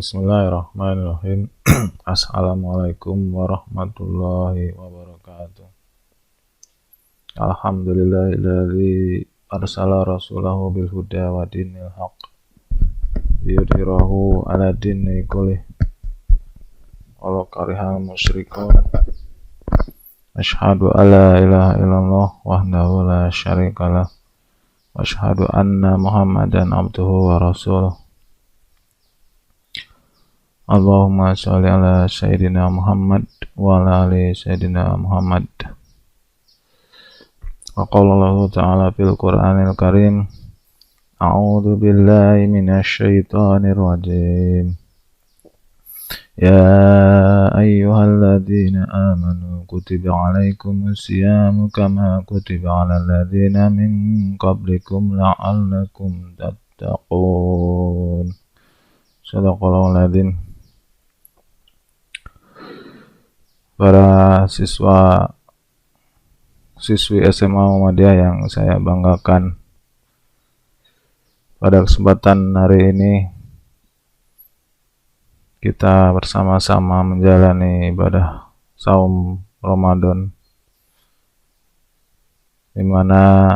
Bismillahirrahmanirrahim. Assalamualaikum warahmatullahi wabarakatuh. Alhamdulillahilladzi arsala rasulahu bil huda wa dinil haq liyudhhirahu 'ala dini kullih walau karihal musyrikun. Asyhadu alla ilaha illallah wahdahu la syarikalah wa asyhadu anna Muhammadan abduhu wa rasuluh. Allahumma sholli ala Sayyidina Muhammad wa ala ali Sayyidina Muhammad. Wa qala Allahu ta'ala fil Qur'anil Karim, A'udzu billahi minasy syaithanir rajim. Ya ayyuhalladzina amanu kutiba 'alaikumus syiyamu kama kutiba 'alal ladzina min qablikum la'allakum tattaqun. Shadaqallahul adzim. Para siswi SMA Muhammadiyah yang saya banggakan, pada kesempatan hari ini kita bersama-sama menjalani ibadah saum Ramadan, di mana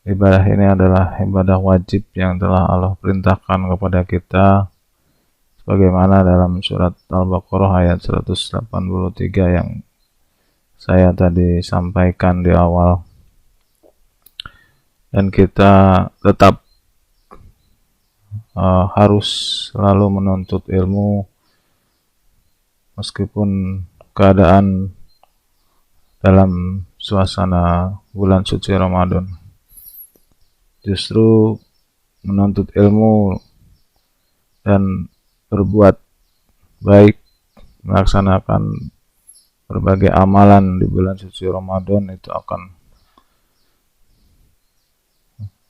ibadah ini adalah ibadah wajib yang telah Allah perintahkan kepada kita, sebagaimana dalam surat Al-Baqarah ayat 183 yang saya tadi sampaikan di awal. Dan kita tetap harus selalu menuntut ilmu meskipun keadaan dalam suasana bulan suci Ramadan. Justru menuntut ilmu dan berbuat baik, melaksanakan berbagai amalan di bulan suci Ramadan itu akan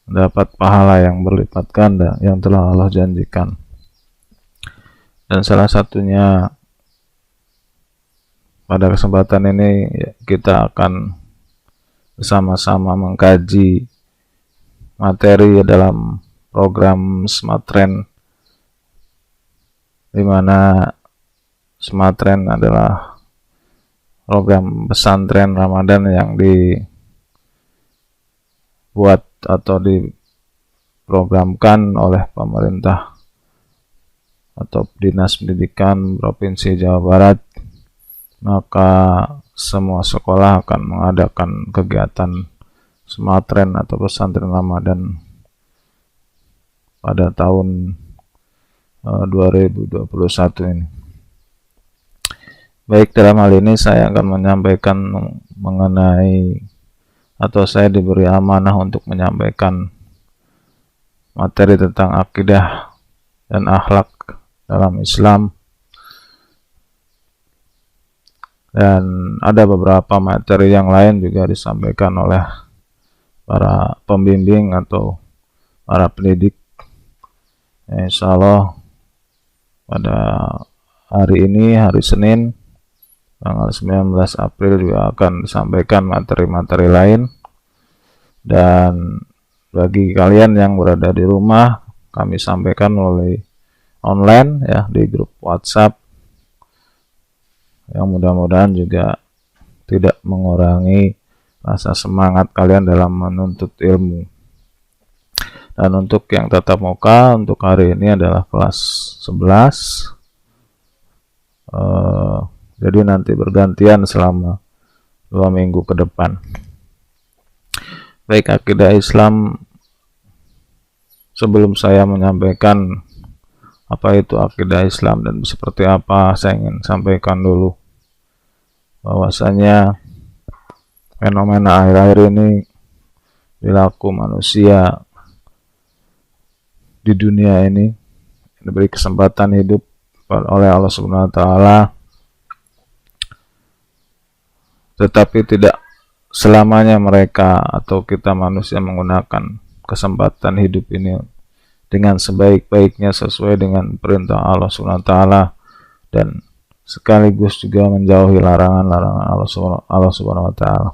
mendapat pahala yang berlipat ganda yang telah Allah janjikan. Dan salah satunya pada kesempatan ini kita akan bersama-sama mengkaji materi dalam program Smartren, di mana Smartren adalah program pesantren Ramadan yang dibuat atau diprogramkan oleh pemerintah atau Dinas Pendidikan Provinsi Jawa Barat. Maka semua sekolah akan mengadakan kegiatan Smartren atau pesantren Ramadan pada tahun 2021 ini. Baik, dalam hal ini saya akan menyampaikan mengenai, atau saya diberi amanah untuk menyampaikan materi tentang akidah dan akhlak dalam Islam. Dan ada beberapa materi yang lain juga disampaikan oleh para pembimbing atau para pendidik. Insya Allah pada hari ini, hari Senin, tanggal 19 April juga akan disampaikan materi-materi lain. Dan bagi kalian yang berada di rumah, kami sampaikan melalui online ya, di grup WhatsApp, yang mudah-mudahan juga tidak mengurangi rasa semangat kalian dalam menuntut ilmu. Dan untuk yang tatap muka untuk hari ini adalah kelas 11. Jadi nanti bergantian selama 2 minggu ke depan. Baik, akidah Islam, sebelum saya menyampaikan apa itu akidah Islam dan seperti apa, saya ingin sampaikan dulu bahwasanya fenomena akhir-akhir ini perilaku manusia di dunia ini diberi kesempatan hidup oleh Allah Subhanahu wa taala, tetapi tidak selamanya mereka atau kita manusia menggunakan kesempatan hidup ini dengan sebaik-baiknya sesuai dengan perintah Allah Subhanahu wa taala, dan sekaligus juga menjauhi larangan-larangan Allah Subhanahu wa taala.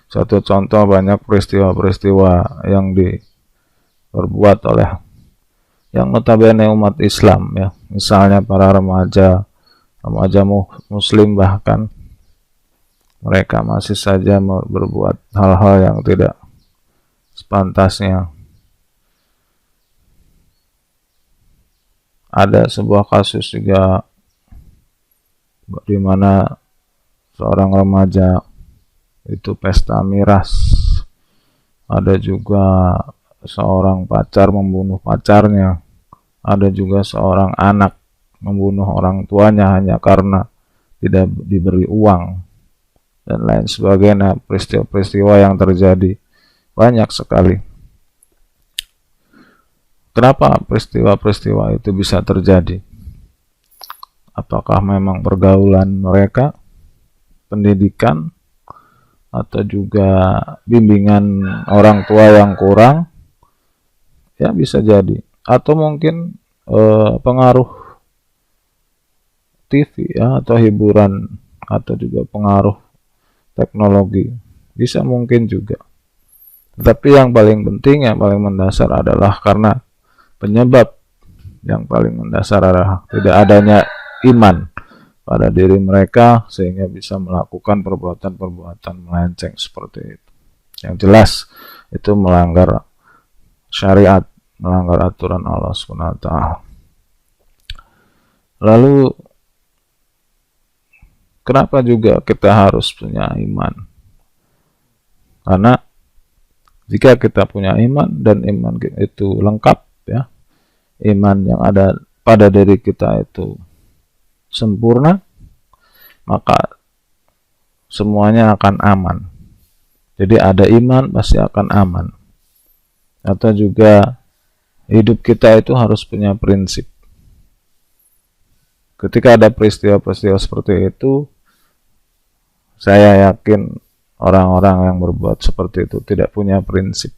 Satu contoh, banyak peristiwa-peristiwa yang diperbuat oleh yang notabene umat Islam ya, misalnya para remaja muslim, bahkan mereka masih saja berbuat hal-hal yang tidak sepantasnya. Ada sebuah kasus juga di mana seorang remaja itu pesta miras. Ada juga seorang pacar membunuh pacarnya. Ada juga seorang anak membunuh orang tuanya hanya karena tidak diberi uang, dan lain sebagainya. Peristiwa-peristiwa yang terjadi banyak sekali. Kenapa peristiwa-peristiwa itu bisa terjadi? Apakah memang pergaulan mereka, pendidikan, atau juga bimbingan orang tua yang kurang? Ya, bisa jadi. Atau mungkin pengaruh TV ya, atau hiburan, atau juga pengaruh teknologi. Bisa mungkin juga. Tapi yang paling penting, yang paling mendasar adalah karena penyebab yang paling mendasar adalah tidak adanya iman pada diri mereka, sehingga bisa melakukan perbuatan-perbuatan melenceng seperti itu. Yang jelas itu melanggar syariat, melanggar aturan Allah SWT. Lalu kenapa juga kita harus punya iman? Karena jika kita punya iman dan iman itu lengkap ya, iman yang ada pada diri kita itu sempurna, maka semuanya akan aman. Jadi ada iman pasti akan aman. Atau juga hidup kita itu harus punya prinsip. Ketika ada peristiwa-peristiwa seperti itu, saya yakin orang-orang yang berbuat seperti itu tidak punya prinsip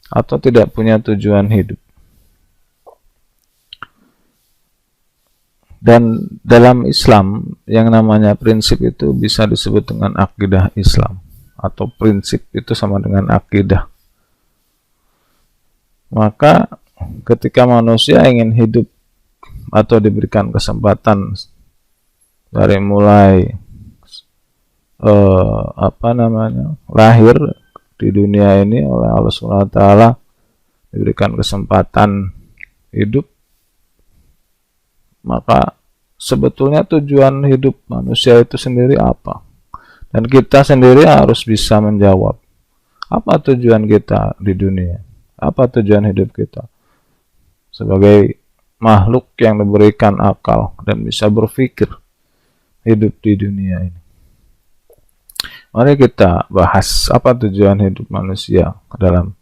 atau tidak punya tujuan hidup. Dan dalam Islam yang namanya prinsip itu bisa disebut dengan akidah Islam, atau prinsip itu sama dengan akidah. Maka ketika manusia ingin hidup atau diberikan kesempatan dari mulai lahir di dunia ini oleh Allah SWT, diberikan kesempatan hidup, maka sebetulnya tujuan hidup manusia itu sendiri apa? Dan kita sendiri harus bisa menjawab, apa tujuan kita di dunia? Apa tujuan hidup kita? Sebagai makhluk yang diberikan akal dan bisa berpikir hidup di dunia ini. Mari kita bahas apa tujuan hidup manusia dalam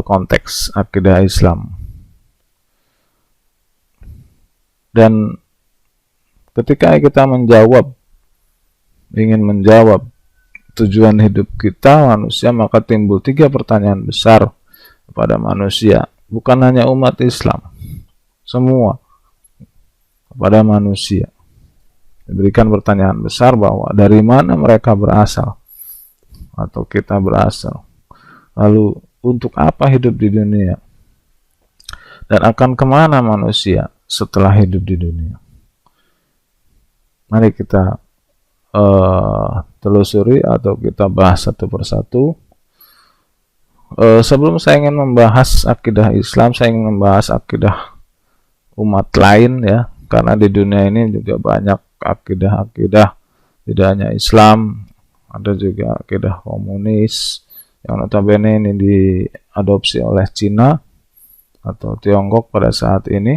konteks akidah Islam. Dan ketika kita ingin menjawab tujuan hidup kita manusia, maka timbul 3 pertanyaan besar kepada manusia. Bukan hanya umat Islam, semua kepada manusia. Diberikan pertanyaan besar bahwa dari mana mereka berasal atau kita berasal. Lalu untuk apa hidup di dunia? Dan akan kemana manusia setelah hidup di dunia? Mari kita telusuri atau kita bahas satu persatu. Sebelum saya ingin membahas akidah Islam, saya ingin membahas akidah umat lain ya, karena di dunia ini juga banyak akidah-akidah, tidak hanya Islam, ada juga akidah komunis yang notabene ini diadopsi oleh Cina atau Tiongkok pada saat ini,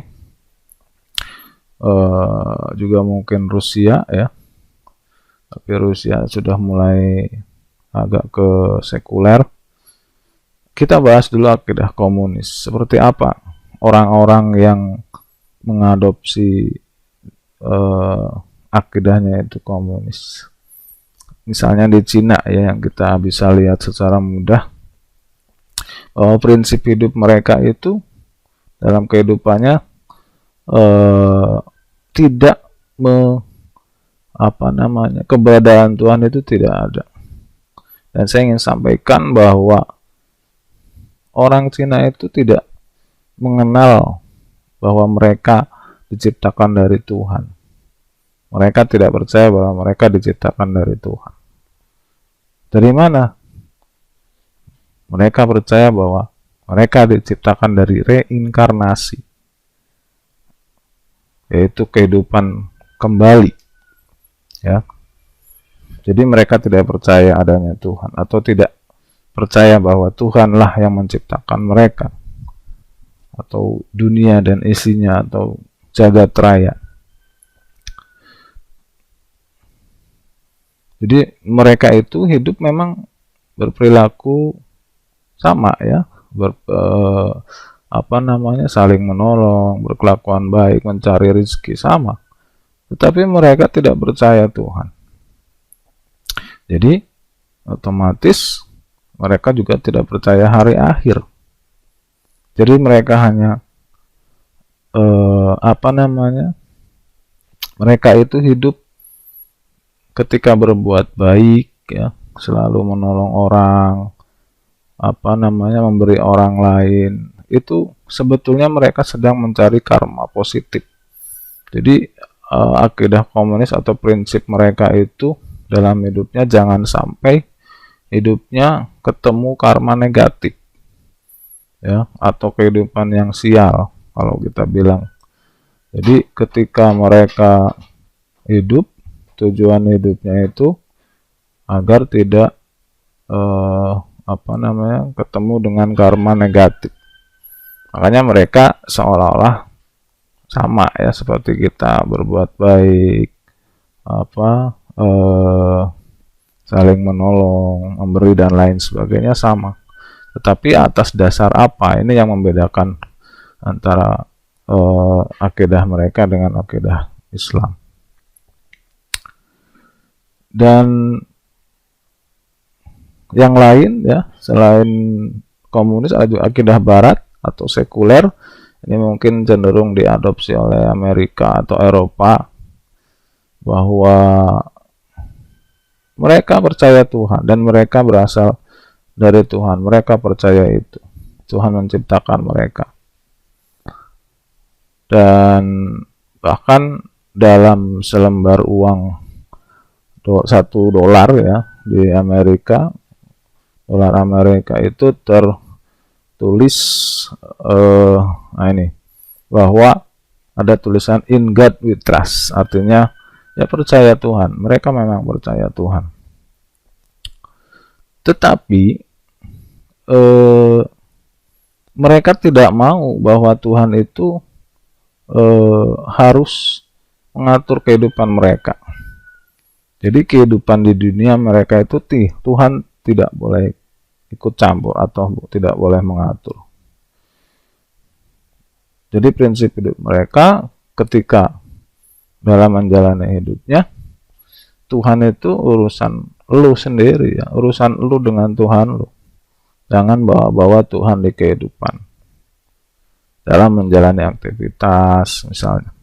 juga mungkin Rusia ya, tapi Rusia sudah mulai agak ke sekuler. Kita bahas dulu akidah komunis. Seperti apa orang-orang yang mengadopsi akidahnya itu komunis. Misalnya di Cina ya, yang kita bisa lihat secara mudah bahwa prinsip hidup mereka itu dalam kehidupannya tidak keberadaan Tuhan itu tidak ada. Dan saya ingin sampaikan bahwa orang Cina itu tidak mengenal bahwa mereka diciptakan dari Tuhan. Mereka tidak percaya bahwa mereka diciptakan dari Tuhan. Dari mana? Mereka percaya bahwa mereka diciptakan dari reinkarnasi, yaitu kehidupan kembali. Ya. Jadi mereka tidak percaya adanya Tuhan, atau tidak percaya bahwa Tuhanlah yang menciptakan mereka, atau dunia dan isinya, atau jagat raya. Jadi mereka itu hidup memang berperilaku sama ya, saling menolong, berkelakuan baik, mencari rezeki sama. Tetapi mereka tidak percaya Tuhan. Jadi otomatis mereka juga tidak percaya hari akhir. Jadi mereka hanya mereka itu hidup ketika berbuat baik ya, selalu menolong orang, memberi orang lain. Itu sebetulnya mereka sedang mencari karma positif. Jadi akidah komunis atau prinsip mereka itu dalam hidupnya jangan sampai hidupnya ketemu karma negatif ya, atau kehidupan yang sial kalau kita bilang. Jadi ketika mereka hidup, tujuan hidupnya itu agar tidak ketemu dengan karma negatif. Makanya mereka seolah-olah sama ya, seperti kita berbuat baik, saling menolong, memberi dan lain sebagainya sama. Tetapi atas dasar apa? Ini yang membedakan antara akidah mereka dengan akidah Islam. Dan yang lain ya, selain komunis, ada juga akidah barat atau sekuler. Ini mungkin cenderung diadopsi oleh Amerika atau Eropa, bahwa mereka percaya Tuhan dan mereka berasal dari Tuhan. Mereka percaya itu Tuhan menciptakan mereka. Dan bahkan dalam selembar uang $1 ya di Amerika, dolar Amerika itu tertulis bahwa ada tulisan "In God We Trust", artinya ya percaya Tuhan. Mereka memang percaya Tuhan. Tetapi mereka tidak mau bahwa Tuhan itu harus mengatur kehidupan mereka. Jadi kehidupan di dunia mereka itu Tuhan tidak boleh ikut campur atau tidak boleh mengatur. Jadi prinsip hidup mereka ketika dalam menjalani hidupnya, Tuhan itu urusan lu sendiri ya, urusan lu dengan Tuhan lu. Jangan bawa-bawa Tuhan di kehidupan dalam menjalani aktivitas misalnya.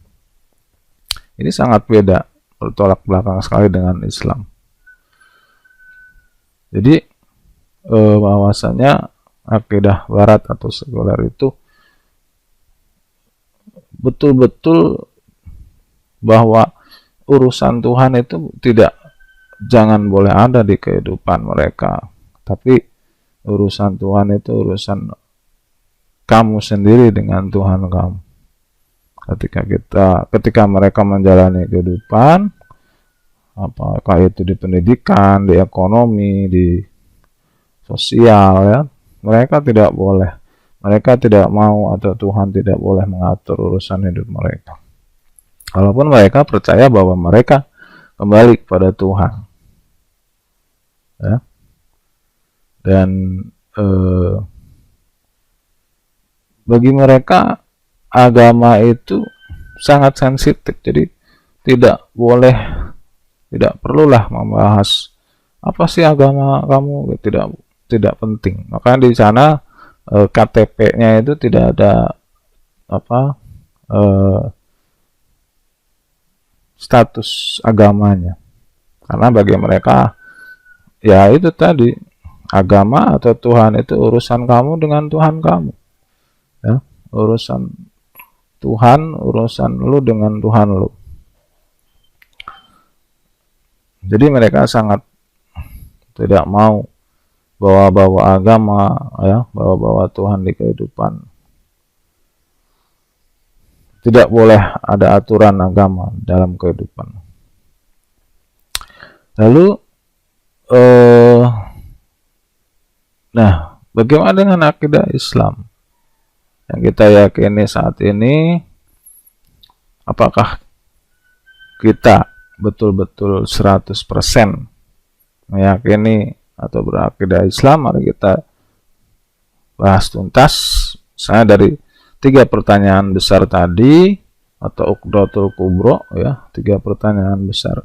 Ini sangat beda, bertolak belakang sekali dengan Islam. Jadi bahwasanya akidah barat atau sekuler itu betul-betul bahwa urusan Tuhan itu jangan boleh ada di kehidupan mereka. Tapi urusan Tuhan itu urusan kamu sendiri dengan Tuhan kamu. Ketika mereka menjalani kehidupan, apakah itu di pendidikan, di ekonomi, di sosial ya, mereka tidak mau atau Tuhan tidak boleh mengatur urusan hidup mereka. Walaupun mereka percaya bahwa mereka kembali kepada Tuhan ya. Dan bagi mereka agama itu sangat sensitif. Jadi tidak perlulah membahas apa sih agama kamu, tidak penting. Makanya di sana KTP-nya itu tidak ada status agamanya, karena bagi mereka ya itu tadi, agama atau Tuhan itu urusan kamu dengan Tuhan kamu ya. urusan Tuhan, urusan lu dengan Tuhan lu. Jadi mereka sangat tidak mau bawa-bawa agama, ya, bawa-bawa Tuhan di kehidupan. Tidak boleh ada aturan agama dalam kehidupan. Lalu, nah, bagaimana dengan akidah Islam yang kita yakini saat ini? Apakah kita betul-betul 100% meyakini atau berakidah Islam? Mari kita bahas tuntas. Saya dari 3 pertanyaan besar tadi, atau Uqdatul Kubro, ya, 3 pertanyaan besar.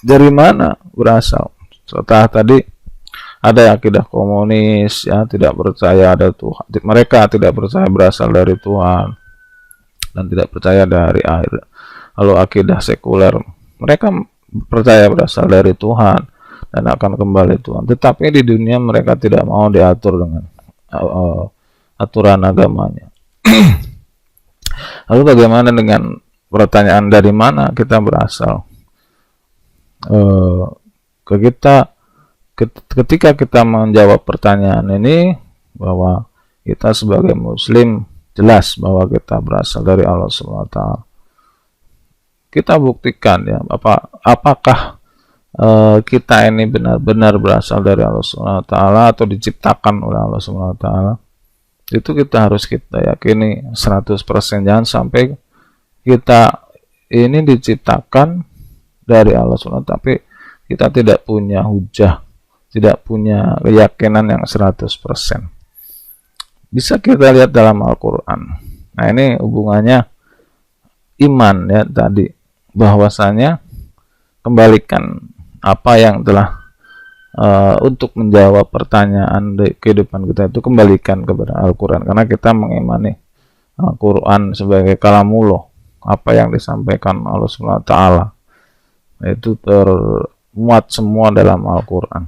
Dari mana berasal? Setelah tadi ada akidah komunis, ya, tidak percaya ada Tuhan. Mereka tidak percaya berasal dari Tuhan dan tidak percaya dari akhir. Lalu akidah sekuler, mereka percaya berasal dari Tuhan dan akan kembali Tuhan. Tetapi di dunia mereka tidak mau diatur dengan aturan agamanya. Lalu bagaimana dengan pertanyaan dari mana kita berasal? Ketika kita menjawab pertanyaan ini, bahwa kita sebagai Muslim jelas bahwa kita berasal dari Allah SWT. Kita buktikan, ya, apakah kita ini benar-benar berasal dari Allah SWT atau diciptakan oleh Allah SWT. Itu harus kita yakini 100%. Jangan sampai kita ini diciptakan dari Allah SWT, tapi kita tidak punya hujah, tidak punya keyakinan yang 100%. Bisa kita lihat dalam Al-Quran. Nah, ini hubungannya iman, ya, tadi, bahwasanya kembalikan apa yang telah untuk menjawab pertanyaan di kehidupan kita itu, kembalikan kepada Al-Quran, karena kita mengimani Al-Quran sebagai kalamullah, apa yang disampaikan Allah SWT itu termuat semua dalam Al-Quran.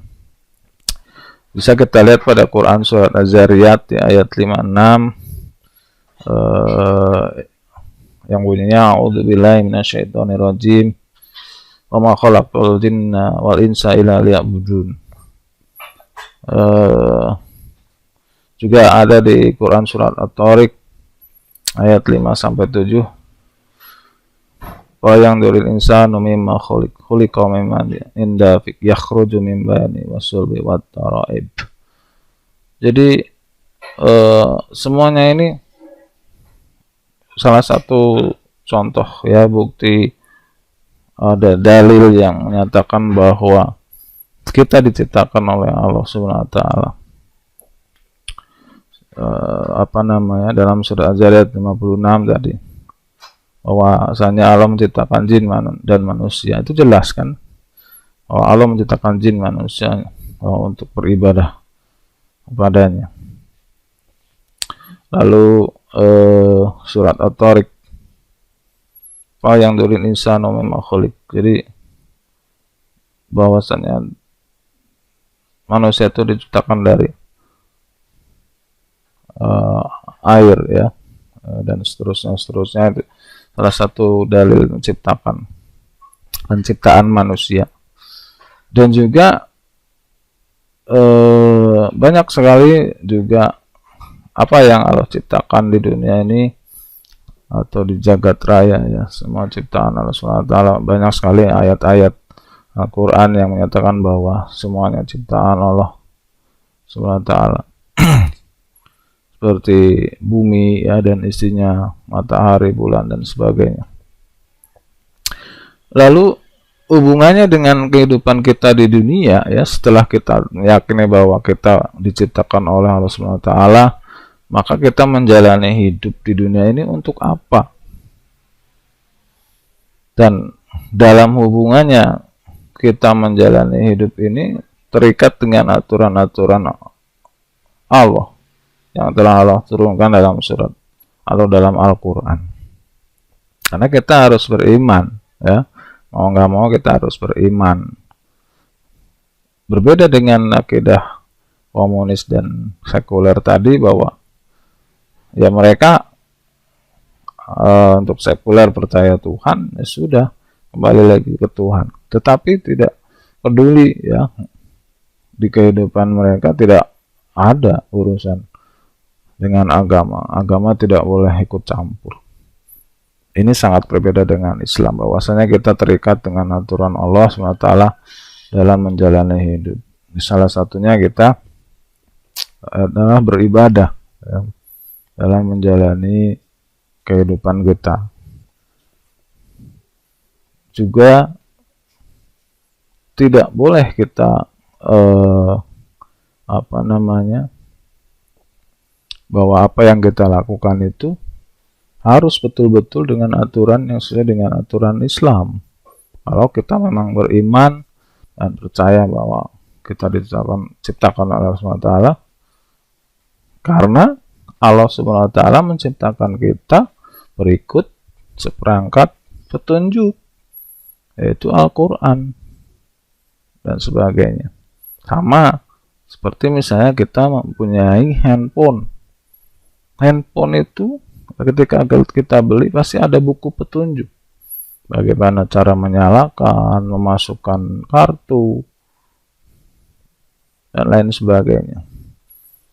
Bisa kita lihat pada Quran surat Az-Zariyat di ayat 56, yang bunyinya a'udzubillahi minasyaitonirrajim wa ma khalaqtul jinna wal insa illa liya'budun. Juga ada di Quran surat At-Tariq ayat 5-7, wa yang duril insanu mimma khuliqa mimma inda yakhruju min bayni wasulbi wat taraib. Jadi semuanya ini salah satu contoh, ya, bukti, ada dalil yang menyatakan bahwa kita diciptakan oleh Allah SWT. Dalam surah Az-Zariyat 56 tadi, bahwasanya Allah menciptakan jin dan manusia. Itu jelas, kan, bahwa Allah menciptakan jin manusia untuk beribadah kepadanya. Lalu surat At-Tariq, apa yang durin insanu mimma khuliq. Jadi bahwasanya manusia itu diciptakan dari air, ya, dan seterusnya. Itu salah satu dalil penciptaan manusia. Dan juga banyak sekali juga apa yang Allah ciptakan di dunia ini atau di jagat raya, ya, semua ciptaan Allah SWT. Banyak sekali ayat-ayat Al-Quran yang menyatakan bahwa semuanya ciptaan Allah SWT. Seperti bumi, ya, dan isinya, matahari, bulan, dan sebagainya. Lalu hubungannya dengan kehidupan kita di dunia, ya, setelah kita meyakini bahwa kita diciptakan oleh Allah SWT, maka kita menjalani hidup di dunia ini untuk apa? Dan dalam hubungannya kita menjalani hidup ini terikat dengan aturan-aturan Allah yang telah Allah turunkan dalam surat atau dalam Al-Quran. Karena kita harus beriman, ya, mau nggak mau kita harus beriman. Berbeda dengan akidah komunis dan sekuler tadi, bahwa, ya, mereka untuk sekuler percaya Tuhan, ya sudah, kembali lagi ke Tuhan. Tetapi tidak peduli ya, di kehidupan mereka tidak ada urusan dengan agama. Agama tidak boleh ikut campur. Ini sangat berbeda dengan Islam, bahwasanya kita terikat dengan aturan Allah SWT dalam menjalani hidup. Salah satunya kita adalah beribadah ya, dalam menjalani kehidupan kita. Juga tidak boleh kita bahwa apa yang kita lakukan itu harus betul-betul dengan aturan yang sesuai dengan aturan Islam. Kalau kita memang beriman dan percaya bahwa kita diciptakan oleh Allah SWT, karena Allah SWT menciptakan kita berikut seperangkat petunjuk, yaitu Al-Quran dan sebagainya. Sama seperti misalnya kita mempunyai handphone. Handphone itu ketika kita beli pasti ada buku petunjuk. Bagaimana cara menyalakan, memasukkan kartu, dan lain sebagainya.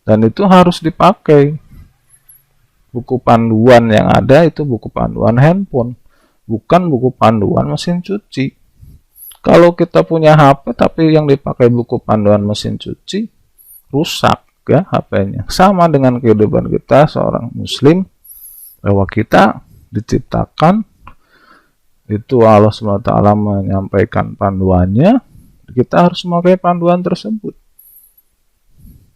Dan itu harus dipakai. Buku panduan yang ada itu buku panduan handphone, bukan buku panduan mesin cuci. Kalau kita punya HP tapi yang dipakai buku panduan mesin cuci, rusak ya HP-nya. Sama dengan kehidupan kita seorang muslim, bahwa kita diciptakan itu Allah SWT menyampaikan panduannya, kita harus memakai panduan tersebut.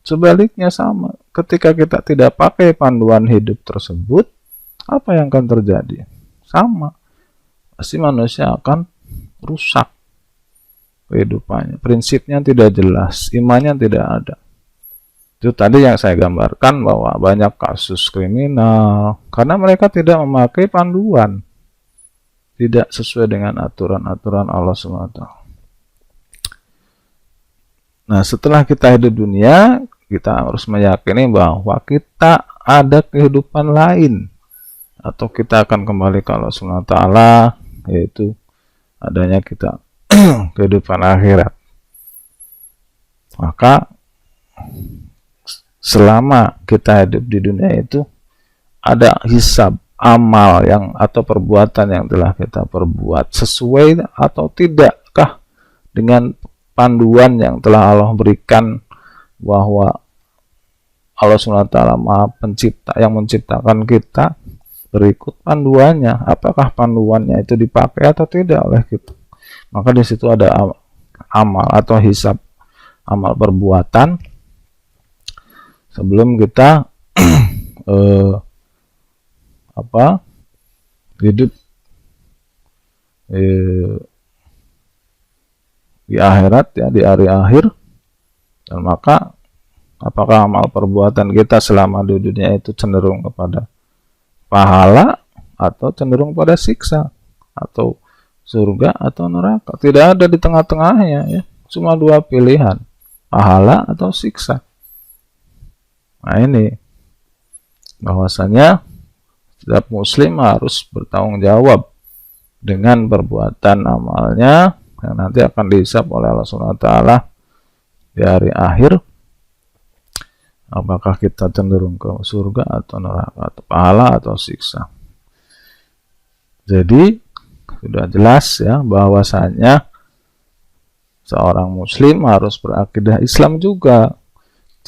Sebaliknya sama, ketika kita tidak pakai panduan hidup tersebut, apa yang akan terjadi? Sama, pasti manusia akan rusak kehidupannya, prinsipnya tidak jelas, imannya tidak ada. Itu tadi yang saya gambarkan, bahwa banyak kasus kriminal karena mereka tidak memakai panduan, tidak sesuai dengan aturan-aturan Allah SWT. Nah, setelah kita hidup dunia, kita harus meyakini bahwa kita ada kehidupan lain, atau kita akan kembali ke Allah SWT, yaitu adanya kita kehidupan akhirat. Maka selama kita hidup di dunia itu ada hisab amal yang atau perbuatan yang telah kita perbuat, sesuai atau tidakkah dengan panduan yang telah Allah berikan, bahwa Allah SWT Maha Pencipta yang menciptakan kita, berikut panduannya. Apakah panduannya itu dipakai atau tidak oleh kita? Maka di situ ada amal atau hisab amal perbuatan sebelum kita hidup di akhirat ya, di hari akhir. Dan maka apakah amal perbuatan kita selama di dunia itu cenderung kepada pahala atau cenderung pada siksa, atau surga atau neraka? Tidak ada di tengah-tengahnya ya, cuma dua pilihan, pahala atau siksa. Nah, ini bahwasanya setiap muslim harus bertanggung jawab dengan perbuatan amalnya yang nanti akan dihisab oleh Allah SWT di hari akhir. Apakah kita cenderung ke surga atau neraka, atau pahala atau siksa? Jadi sudah jelas ya, bahwasanya seorang muslim harus berakidah Islam juga.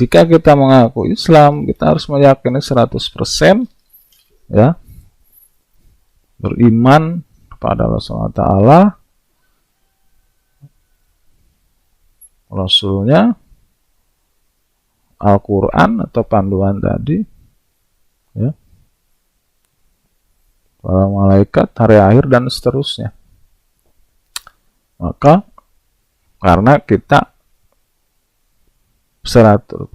Jika kita mengaku Islam, kita harus meyakini 100% ya, beriman kepada Allah SWT, Rasulnya, Al-Quran atau panduan tadi ya, para malaikat, hari akhir, dan seterusnya. Maka karena kita 100%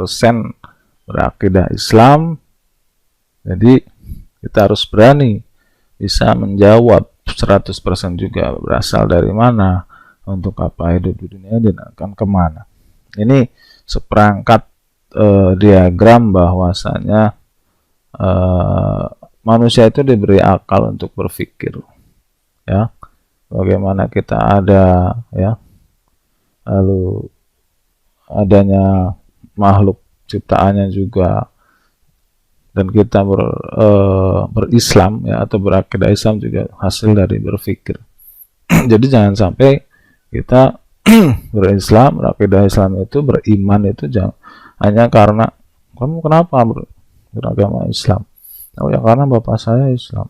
berakidah Islam, jadi kita harus berani bisa menjawab 100% juga berasal dari mana, untuk apa hidup di dunia, dan akan kemana. Ini seperangkat diagram bahwasanya manusia itu diberi akal untuk berpikir, ya. Bagaimana kita ada, ya, lalu adanya makhluk ciptaannya juga, dan kita berislam, ya, atau berakidah Islam juga hasil dari berpikir. Jadi jangan sampai kita berislam, berakidah Islam itu, beriman itu jangan hanya karena kamu kenapa beragama Islam. Oh ya karena bapak saya Islam.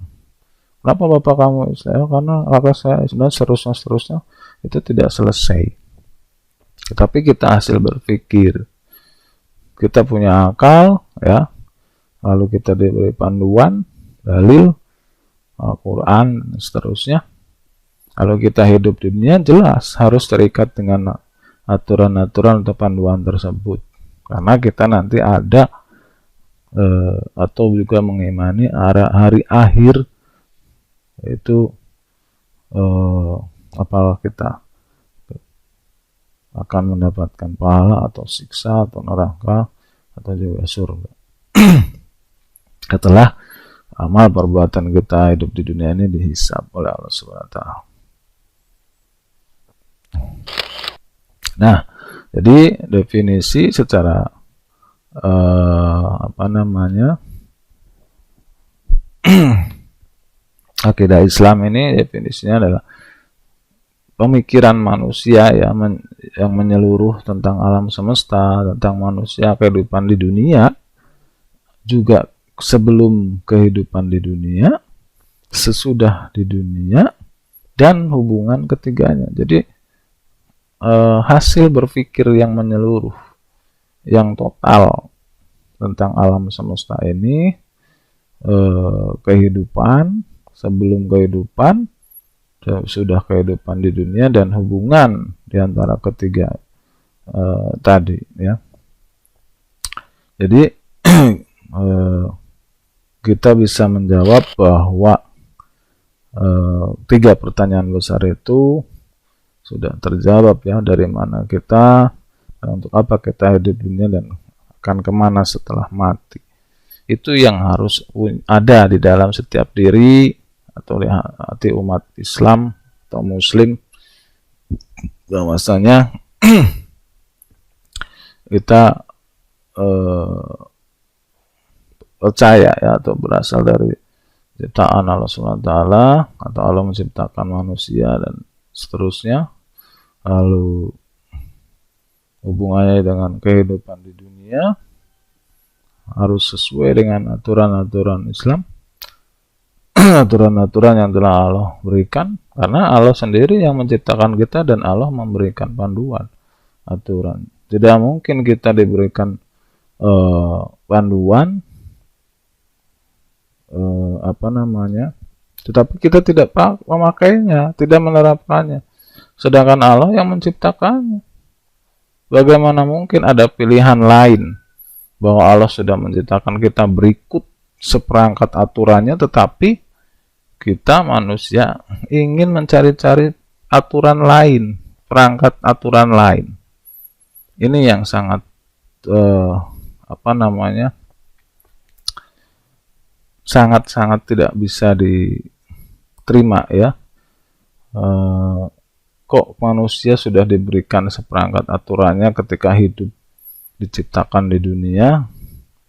Kenapa bapak kamu Islam? Ya, karena kakak saya Islam, seterusnya itu tidak selesai. Tetapi kita hasil berpikir, kita punya akal, ya, lalu kita diberi panduan, dalil, Al-Quran, dan seterusnya. Kalau kita hidup di dunia, jelas harus terikat dengan aturan-aturan atau panduan tersebut. Karena kita nanti ada atau juga mengimani hari akhir, yaitu apakah kita akan mendapatkan pahala atau siksa atau neraka atau juga surga. Setelah amal perbuatan kita hidup di dunia ini dihisab oleh Allah Subhanahu wa taala. Nah, jadi definisi secara akidah Islam ini definisinya adalah pemikiran manusia, ya, yang menyeluruh tentang alam semesta, tentang manusia, kehidupan di dunia, juga sebelum kehidupan di dunia, sesudah di dunia, dan hubungan ketiganya. Jadi hasil berpikir yang menyeluruh, yang total tentang alam semesta ini, kehidupan, sebelum kehidupan, sudah kehidupan di dunia, dan hubungan di antara ketiga tadi, ya. Jadi kita bisa menjawab bahwa tiga pertanyaan besar itu sudah terjawab, ya, dari mana kita, dan untuk apa kita hidup di dunia, dan akan kemana setelah mati. Itu yang harus ada di dalam setiap diri atau hati umat Islam atau Muslim, bahwasanya kita percaya, ya, atau berasal dari ciptaan Allah SWT, atau Allah menciptakan manusia dan seterusnya, lalu hubungannya dengan kehidupan di dunia harus sesuai dengan aturan-aturan Islam, aturan-aturan yang telah Allah berikan, karena Allah sendiri yang menciptakan kita dan Allah memberikan panduan aturan. Tidak mungkin kita diberikan panduan tetapi kita tidak memakainya, tidak menerapkannya, sedangkan Allah yang menciptakannya. Bagaimana mungkin ada pilihan lain bahwa Allah sudah menciptakan kita berikut seperangkat aturannya, tetapi kita manusia ingin mencari-cari aturan lain, perangkat aturan lain. Ini yang sangat sangat-sangat tidak bisa diterima, ya. Kok manusia sudah diberikan seperangkat aturannya ketika hidup, diciptakan di dunia,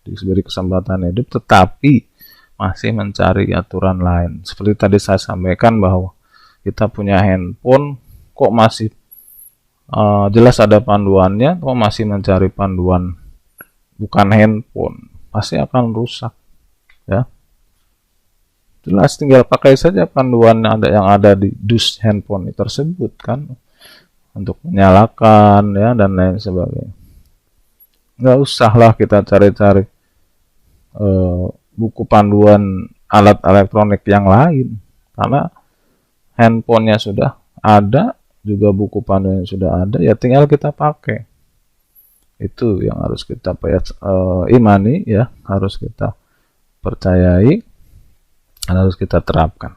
diberi kesempatan hidup, tetapi masih mencari aturan lain. Seperti tadi saya sampaikan bahwa kita punya handphone, kok masih jelas ada panduannya, kok masih mencari panduan bukan handphone, pasti akan rusak, ya. Jelas tinggal pakai saja panduan yang ada di dus handphone tersebut, kan, untuk menyalakan, ya, dan lain sebagainya. Nggak usahlah kita cari-cari buku panduan alat elektronik yang lain, karena handphonenya sudah ada, juga buku panduannya sudah ada, ya tinggal kita pakai. Itu yang harus kita imani, ya, harus kita percayai, dan harus kita terapkan.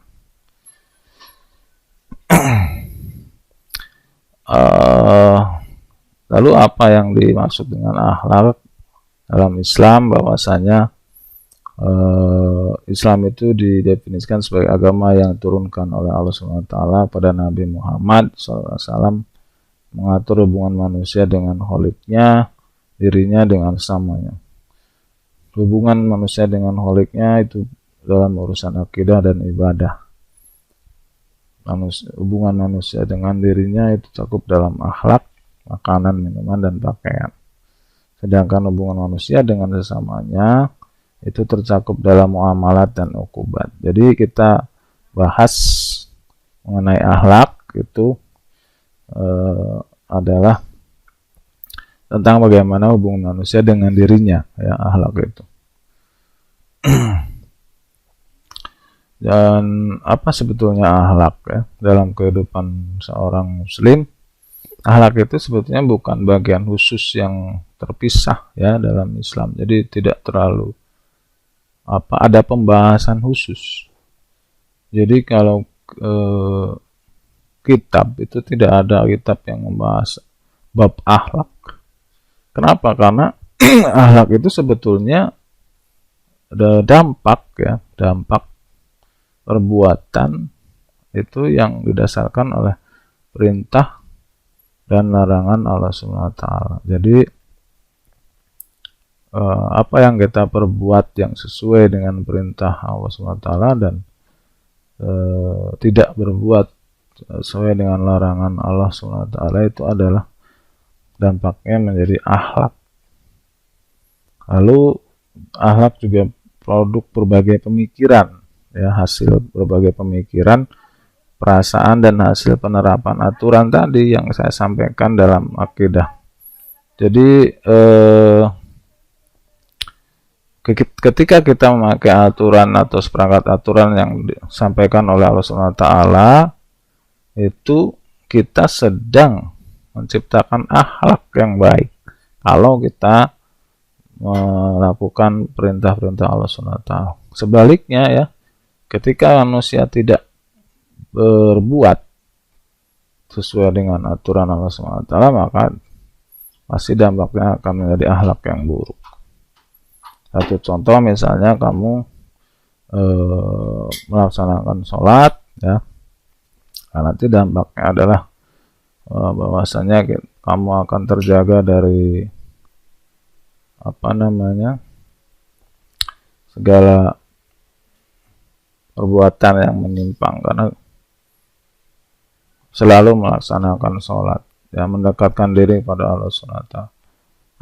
Lalu apa yang dimaksud dengan akhlak dalam Islam? Bahwasanya Islam itu didefinisikan sebagai agama yang diturunkan oleh Allah SWT pada Nabi Muhammad SAW, mengatur hubungan manusia dengan kholiknya, dirinya dengan samanya. Hubungan manusia dengan kholiknya itu dalam urusan akidah dan ibadah. Hubungan manusia dengan dirinya itu cakup dalam akhlak, makanan, minuman, dan pakaian. Sedangkan hubungan manusia dengan sesamanya itu tercakup dalam muamalat dan ukubat. Jadi kita bahas mengenai akhlak itu adalah tentang bagaimana hubungan manusia dengan dirinya, ya, akhlak itu. Dan apa sebetulnya akhlak, ya, dalam kehidupan seorang muslim? Akhlak itu sebetulnya bukan bagian khusus yang terpisah, ya, dalam Islam. Jadi tidak terlalu ada pembahasan khusus. Jadi kalau kitab itu tidak ada kitab yang membahas bab akhlak. Kenapa? Karena akhlak itu sebetulnya ada dampak, ya, dampak perbuatan itu yang didasarkan oleh perintah dan larangan Allah SWT. Jadi apa yang kita perbuat yang sesuai dengan perintah Allah SWT dan tidak berbuat sesuai dengan larangan Allah SWT itu adalah dampaknya menjadi akhlak. Lalu akhlak juga produk berbagai pemikiran, ya, hasil berbagai pemikiran, perasaan, dan hasil penerapan aturan tadi yang saya sampaikan dalam akidah. Jadi ketika kita memakai aturan atau seperangkat aturan yang disampaikan oleh Allah SWT, itu kita sedang menciptakan akhlak yang baik kalau kita melakukan perintah-perintah Allah SWT. Sebaliknya, ya, ketika manusia tidak berbuat sesuai dengan aturan Allah SWT, maka pasti dampaknya akan menjadi akhlak yang buruk. Satu contoh, misalnya kamu melaksanakan sholat, ya, nanti dampaknya adalah bahwasanya kamu akan terjaga dari segala perbuatan yang menyimpang, karena selalu melaksanakan sholat, ya, mendekatkan diri pada Allah SWT.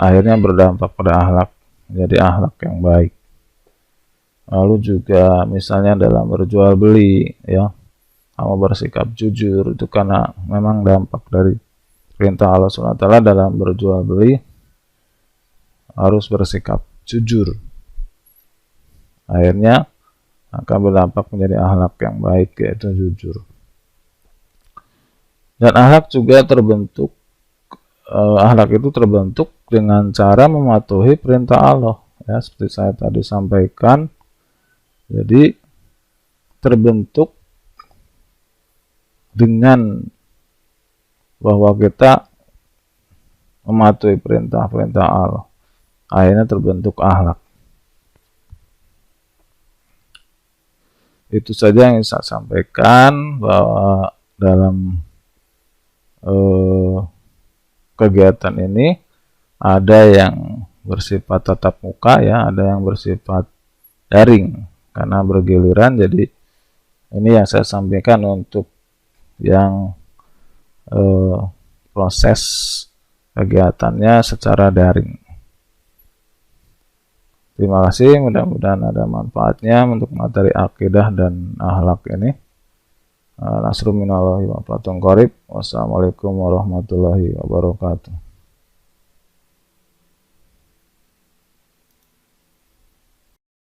Akhirnya berdampak pada akhlak, menjadi akhlak yang baik. Lalu juga misalnya dalam berjual beli, ya, kamu bersikap jujur, itu karena memang dampak dari perintah Allah SWT dalam berjual beli harus bersikap jujur. Akhirnya akan berdampak menjadi akhlak yang baik, yaitu jujur. Dan akhlak juga terbentuk, akhlak itu terbentuk dengan cara mematuhi perintah Allah, ya, seperti saya tadi sampaikan. Jadi terbentuk dengan bahwa kita mematuhi perintah-perintah Allah, akhirnya terbentuk akhlak. Itu saja yang saya sampaikan, bahwa dalam kegiatan ini ada yang bersifat tatap muka, ya, ada yang bersifat daring karena bergiliran. Jadi ini yang saya sampaikan untuk yang proses kegiatannya secara daring. Terima kasih, mudah-mudahan ada manfaatnya untuk materi akidah dan akhlak ini. Nasrul minallahi wa fatun qarib. Wassalamualaikum warahmatullahi wabarakatuh.